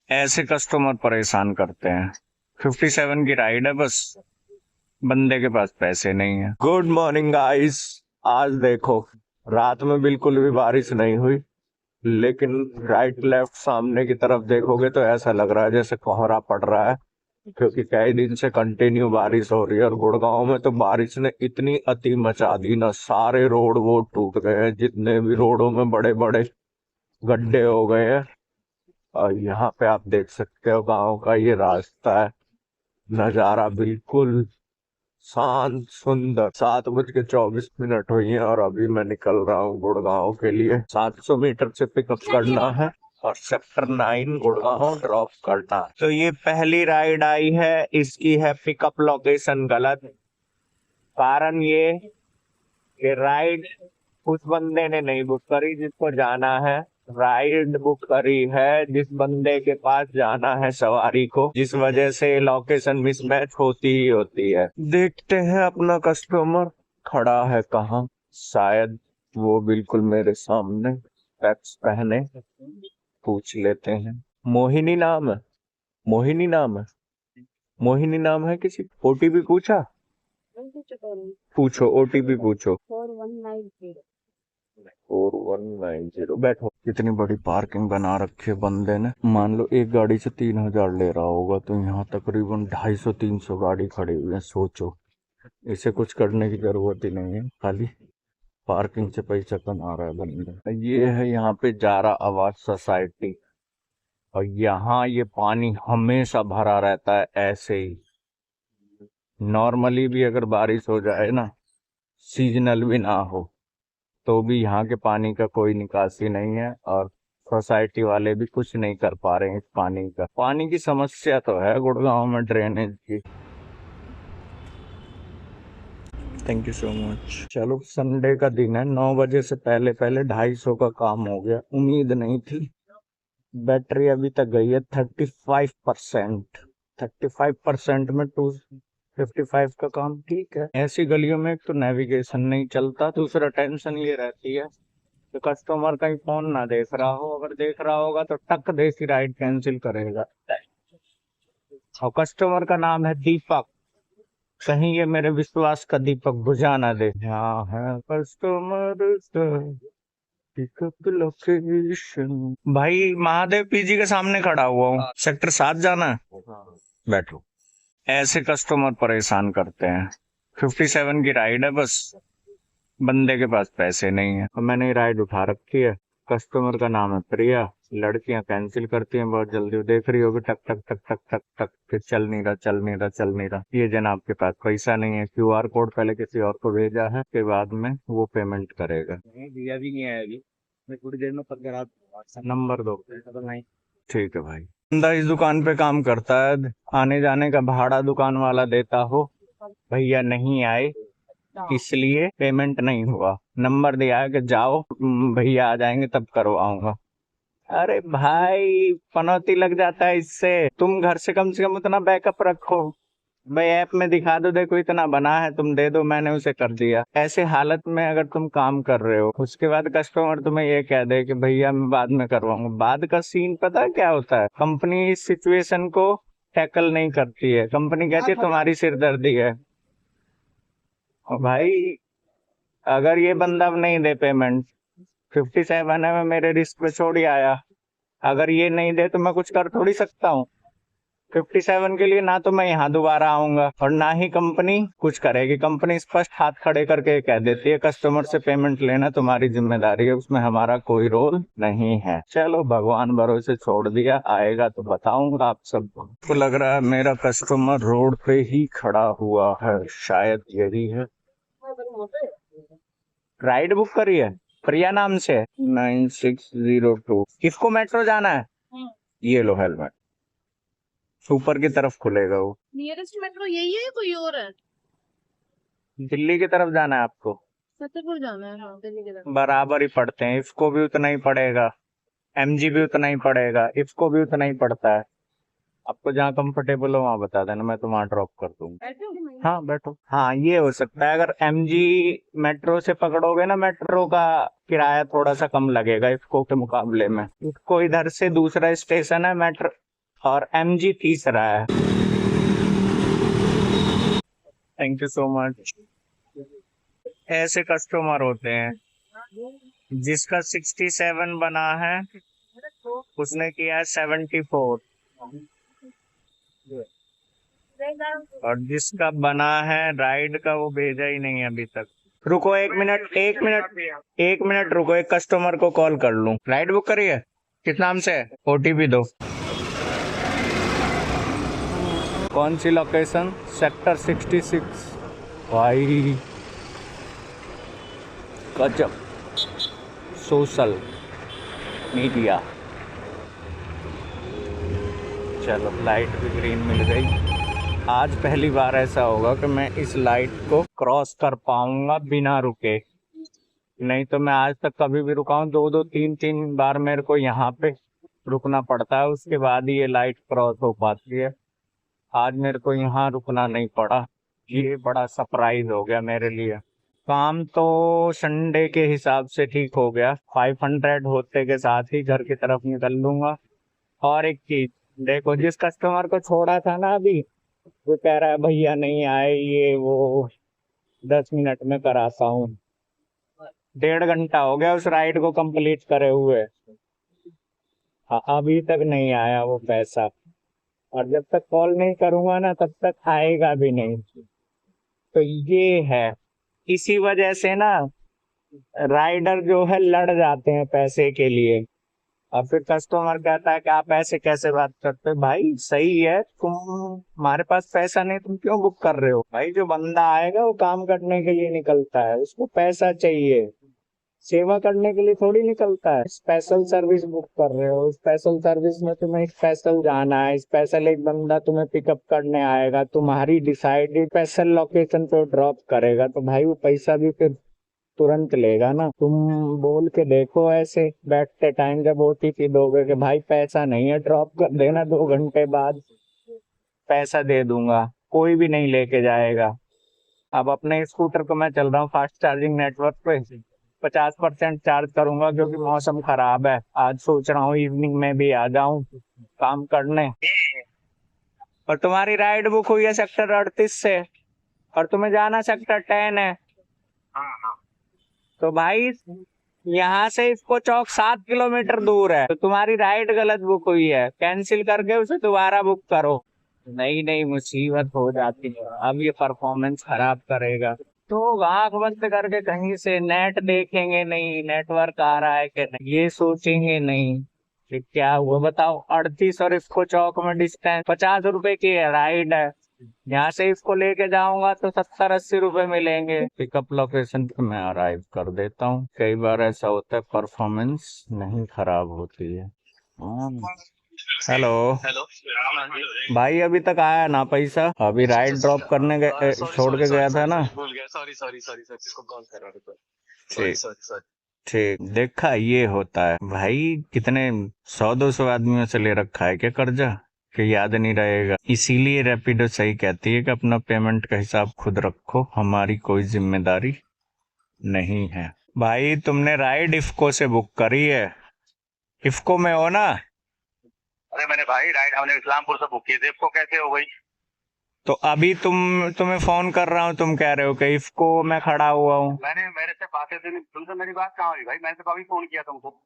ऐसे कस्टमर परेशान करते हैं। 57 की राइड है, बस बंदे के पास पैसे नहीं है। Good morning guys. आज देखो, रात में बिल्कुल भी बारिश नहीं हुई, लेकिन राइट लेफ्ट सामने की तरफ देखोगे तो ऐसा लग रहा है जैसे कोहरा पड़ रहा है, क्योंकि कई दिन से कंटिन्यू बारिश हो रही है। और गुड़गांव में तो बारिश ने इतनी अति मचा दी ना, सारे रोड वो टूट गए हैं, जितने भी रोडों में बड़े बड़े गड्ढे हो गए हैं। और यहाँ पे आप देख सकते हो गांव का ये रास्ता है, नजारा बिल्कुल शांत सुंदर। 7:24 हुई है और अभी मैं निकल रहा हूँ गुड़गांव के लिए। 700 मीटर से पिकअप करना है और सेक्टर 9 गुड़गांव ड्रॉप करना है। तो ये पहली राइड आई है, इसकी है पिकअप लोकेशन गलत। कारण ये कि राइड उस बंदे ने नहीं बुक करी जिसको जाना है, राइड बुक करी है जिस बंदे के पास जाना है सवारी को, जिस वजह से लोकेशन मिसमैच होती ही होती है। देखते हैं अपना कस्टमर खड़ा है कहाँ, शायद वो बिल्कुल मेरे सामने स्पेक्स पहने। पूछ लेते हैं। मोहिनी नाम है, मोहिनी नाम है, मोहिनी नाम है किसी। ओटीपी पूछा? पूछो, ओटीपी पूछो। 4190। बैठो। कितनी बड़ी पार्किंग बना रखी है बंदे ने। मान लो एक गाड़ी से 3000 ले रहा होगा, तो यहाँ तकरीबन 250-300 गाड़ी खड़ी हुई है। सोचो, इसे कुछ करने की जरूरत ही नहीं है, खाली पार्किंग से पैसा कमा रहा है बंदा। ये है यहाँ पे जारा आवाज सोसाइटी, और यहाँ ये पानी हमेशा भरा रहता है ऐसे ही। नॉर्मली भी अगर बारिश हो जाए ना, सीजनल भी ना हो, तो भी यहाँ के पानी का कोई निकासी नहीं है, और सोसाइटी वाले भी कुछ नहीं कर पा रहे हैं इस पानी का। पानी की समस्या तो है गुड़गांव में, ड्रेनेज की। Thank you so much. चलो, संडे का दिन है, 9 बजे से पहले पहले 250 का काम हो गया। उम्मीद नहीं थी। बैटरी अभी तक गई है 35%। 35% में 255 का काम ठीक है। ऐसी गलियों में एक तो नेविगेशन नहीं चलता, दूसरा टेंशन ये रहती है कि कस्टमर कहीं फोन ना देख रहा हो, अगर देख रहा होगा तो टक दे सी राइड कैंसिल करेगा। और कस्टमर का नाम है दीपक, कहीं ये मेरे विश्वास का दीपक बुझा ना दे। यहाँ है कस्टमर पिकअप लोकेशन। भाई महादेव पीजी के सामने खड़ा हुआ हूँ, सेक्टर 7 जाना है। बैठो। ऐसे कस्टमर परेशान करते हैं। 57 की राइड है, बस बंदे के पास पैसे नहीं है। और मैंने राइड उठा रखी है। कस्टमर का नाम है प्रिया। लड़कियां कैंसिल करती हैं बहुत जल्दी, देख रही होगी, टक टक टक टक टक टक, फिर चल नहीं रहा, चल नहीं रहा, चल नहीं रहा। ये जनाब के पास पैसा नहीं है। क्यूआर कोड पहले किसी और को भेजा है, के बाद में वो पेमेंट करेगा। नहीं दिया भी नहीं है अभी, मैं थोड़ी देर में पकड़ नंबर दो। ठीक है भाई। बंदा इस दुकान पे काम करता है, आने जाने का भाड़ा दुकान वाला देता हो, भैया नहीं आए इसलिए पेमेंट नहीं हुआ। नंबर दिया है कि जाओ, भैया आ जाएंगे तब करवाऊंगा। अरे भाई, पनौती लग जाता है इससे। तुम घर से कम उतना बैकअप रखो। भाई ऐप में दिखा दो, देखो इतना बना है, तुम दे दो, मैंने उसे कर दिया। ऐसे हालत में अगर तुम काम कर रहे हो, उसके बाद कस्टमर तुम्हें ये कह दे कि भैया मैं बाद में करवाऊंगा, बाद का सीन पता है क्या होता है? कंपनी इस सिचुएशन को टैकल नहीं करती है। कंपनी कहती है तुम्हारी सिरदर्दी है। और भाई, अगर ये बंदा अब नहीं दे पेमेंट, 57 है, मैं मेरे रिस्क पे छोड़ ही आया। अगर ये नहीं दे तो मैं कुछ कर थोड़ी सकता हूँ। 57 के लिए ना तो मैं यहाँ दोबारा आऊंगा और ना ही कंपनी कुछ करेगी। कंपनी स्पष्ट हाथ खड़े करके कह देती है कस्टमर से पेमेंट लेना तुम्हारी जिम्मेदारी है, उसमें हमारा कोई रोल नहीं है। चलो, भगवान भरोसे छोड़ दिया, आएगा तो बताऊंगा आप सबको। तो लग रहा है मेरा कस्टमर रोड पे ही खड़ा हुआ है, शायद यही है। राइड बुक करी है प्रिया नाम से 9602। किसको मेट्रो जाना है? ये लो हेलमेट, ऊपर की तरफ खुलेगा वो। नियरेस्ट मेट्रो यही है, कोई और है? दिल्ली की तरफ जाना है आपको? छतरपुर जाना है। हाँ, दिल्ली की तरफ। बराबर ही पड़ते हैं, इसको भी उतना ही पड़ेगा, एमजी भी उतना ही पड़ेगा, इसको भी उतना ही पड़ता है। आपको जहाँ कंफर्टेबल हो वहाँ बता देना, मैं तो वहाँ ड्रॉप कर दूंगा। हाँ बैठो। हाँ, ये हो सकता है, अगर एमजी मेट्रो से पकड़ोगे ना, मेट्रो का किराया थोड़ा सा कम लगेगा इसको के मुकाबले में। इसको इधर से दूसरा स्टेशन है मेट्रो, और MG तीसरा है। Thank you so much. ऐसे कस्टमर होते हैं, जिसका 67 बना है उसने किया है 74, और जिसका बना है राइड का वो भेजा ही नहीं अभी तक। रुको 1 मिनट रुको, एक कस्टमर को कॉल कर लूं। राइड बुक करिए, किस नाम से है? OTP दो। कौन सी लोकेशन? सेक्टर 66। भाई गजब सोशल मीडिया। चलो लाइट भी ग्रीन मिल गई। आज पहली बार ऐसा होगा कि मैं इस लाइट को क्रॉस कर पाऊंगा बिना रुके। नहीं तो मैं आज तक कभी भी रुका हूँ, 2-2 3-3 बार मेरे को यहाँ पे रुकना पड़ता है, उसके बाद ही ये लाइट क्रॉस हो पाती है। आज मेरे को यहाँ रुकना नहीं पड़ा, ये बड़ा सरप्राइज हो गया मेरे लिए। काम तो संडे के हिसाब से ठीक हो गया, 500 होते के साथ ही घर की तरफ निकल लूंगा। और एक चीज देखो, जिस कस्टमर को छोड़ा था ना अभी, वो कह रहा है भैया नहीं आए, ये वो 10 मिनट में कराता हूँ। 1.5 घंटा हो गया उस राइड को कंप्लीट करे हुए, अभी तक नहीं आया वो पैसा। और जब तक कॉल नहीं करूंगा ना तब तक आएगा भी नहीं। तो ये है, इसी वजह से ना राइडर जो है लड़ जाते हैं पैसे के लिए। और फिर कस्टमर कहता है कि आप ऐसे कैसे बात करते हो? भाई सही है, तुम हमारे पास पैसा नहीं, तुम क्यों बुक कर रहे हो? भाई जो बंदा आएगा वो काम करने के लिए निकलता है, उसको पैसा चाहिए, सेवा करने के लिए थोड़ी निकलता है। स्पेशल सर्विस बुक कर रहे हो, स्पेशल सर्विस में तुम्हें स्पेशल जाना है, स्पेशल एक बंदा तुम्हें पिकअप करने आएगा, तुम्हारी डिसाइडेड स्पेशल लोकेशन पे ड्रॉप करेगा, तो भाई वो पैसा भी फिर तुरंत लेगा ना। तुम बोल के देखो ऐसे बैठते टाइम जब OTP दोगे कि भाई पैसा नहीं है, ड्रॉप कर देना, 2 घंटे बाद पैसा दे दूंगा, कोई भी नहीं लेके जाएगा। अब अपने स्कूटर को मैं चल रहा हूँ फास्ट चार्जिंग नेटवर्क पे, 50% चार्ज करूंगा क्योंकि मौसम खराब है। आज सोच रहा हूँ इवनिंग में भी आ जाऊं काम करने। और तुम्हारी राइड बुक हुई है सेक्टर 38 से, और तुम्हें जाना सेक्टर 10 है। तो भाई यहाँ से इसको चौक 7 किलोमीटर दूर है, तो तुम्हारी राइड गलत बुक हुई है, कैंसिल करके उसे दोबारा बुक करो। नहीं नहीं, मुसीबत हो जाती है। अब ये परफॉर्मेंस खराब करेगा तो आंख बंद करके कहीं से नेट देखेंगे नहीं, नेटवर्क आ रहा है कि नहीं, ये सोचेंगे नहीं कि क्या हुआ। बताओ 38 और इसको चौक में डिस्टेंस 50 रुपए की राइड है, यहाँ से इसको लेके जाऊंगा तो 70-80 रुपए मिलेंगे। पिकअप लोकेशन पे मैं अराइव कर देता हूँ। कई बार ऐसा होता है परफॉर्मेंस नहीं खराब होती है। Hello hello. भाई, अभी तक आया ना पैसा? अभी राइड ड्रॉप करने गए, छोड़ के गया था ना। भूल गया, सॉरी सॉरी सॉरी सर, इसको कॉल कर रहा था। सॉरी ठीक सॉरी सॉरी। ठीक, देखा ये होता है भाई। कितने 100-200 आदमियों से ले रखा है क्या कर्जा कि याद नहीं रहेगा? इसीलिए रैपिडो सही कहती है कि अपना पेमेंट का हिसाब खुद रखो, हमारी कोई जिम्मेदारी नहीं है। भाई तुमने राइड इफ्को से बुक करी है, इफ्को में हो ना? अरे मैंने भाई राइड हमने इस्लामपुर से बुक की थी, आपको कैसे हो गई? तो अभी तुम्हें फोन कर रहा हूँ, तुम कह रहे हो कि इफ्को में खड़ा हुआ हूँ। मैंने मेरे से बातें तुमसे मेरी बात कहाँ हुई भाई? मैंने तो कभी फोन किया तुमको।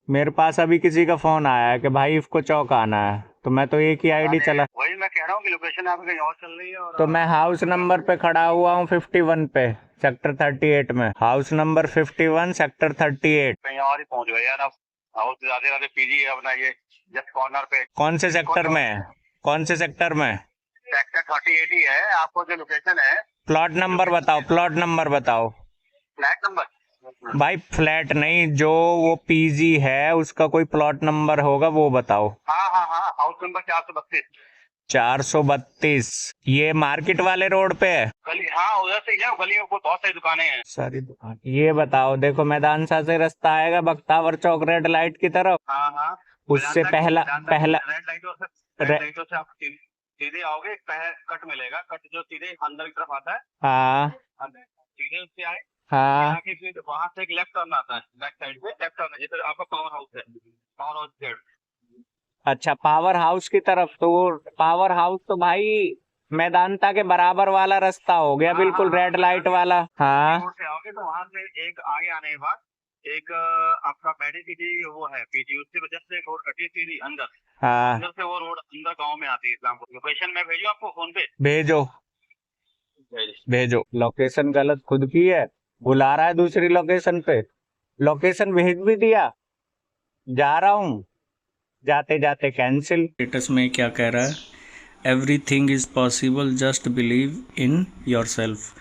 मेरे पास अभी किसी का फोन आया है कि भाई इफ्को चौक आना है, तो मैं तो एक ही आईडी चला। वही मैं कह रहा हूँ कि लोकेशन आपकी कहीं और चल रही है। और तो मैं हाउस नंबर पे खड़ा हुआ हूँ 51 पे, सेक्टर 38 में, हाउस नंबर 51 सेक्टर 38। कहीं और ही पहुंच गए यार। अब हाउस ज्यादा ज्यादा पीजी है अपना, ये जस्ट कॉर्नर पे। कौन से सेक्टर में? कौन से सेक्टर में? सेक्टर 38 ही है। आपको जो लोकेशन है, प्लॉट नंबर बताओ, प्लॉट नंबर बताओ। Flat number. भाई फ्लैट नहीं, जो वो पीजी है उसका कोई प्लॉट नंबर होगा वो बताओ। हाँ हाँ हाँ, हाउस नंबर 432। 432। ये मार्केट वाले रोड पे है? गली, हाँ उधर से ही है। गली में बहुत सारी दुकानें हैं। सारी दुकान। ये बताओ, देखो मैदान सा से रास्ता आएगा बख्तावर चौक रेड लाइट की तरफ, हाँ हाँ, उससे पहला रेड लाइटों से आप सीधे आओगे, कट मिलेगा, कट जो सीधे अंदर की तरफ आता है। हाँ सीधे उससे आए, हाँ आके फिर वहां से एक लेफ्ट टर्न आता है, बैक साइड पे लेफ्ट टर्न है, जिधर आपका पावर हाउस है, पावर हाउस गेट। अच्छा, पावर हाउस की तरफ। तो वो पावर हाउस तो भाई मैदानता के बराबर वाला रास्ता हो गया, हाँ, बिल्कुल हाँ, रेड हाँ, लाइट वाला। हाँ रोड से आओगे तो वहां से एक आगे आने के बाद एक आपका मेडिसिटी वो है पीजी, उससे वजह से एक रोड कटी सीधी अंदर हाँ, अंदर से वो रोड अंदर गांव में आती है इस्लामपुर। लोकेशन मैं भेजू आपको फोन पे। भेजो भेजो। लोकेशन गलत खुद की है, बुला रहा है दूसरी लोकेशन पे। लोकेशन भेज भी दिया, जा रहा हूँ, जाते जाते कैंसिल। स्टेटस में क्या कह रहा है? Everything is possible, just believe in your self.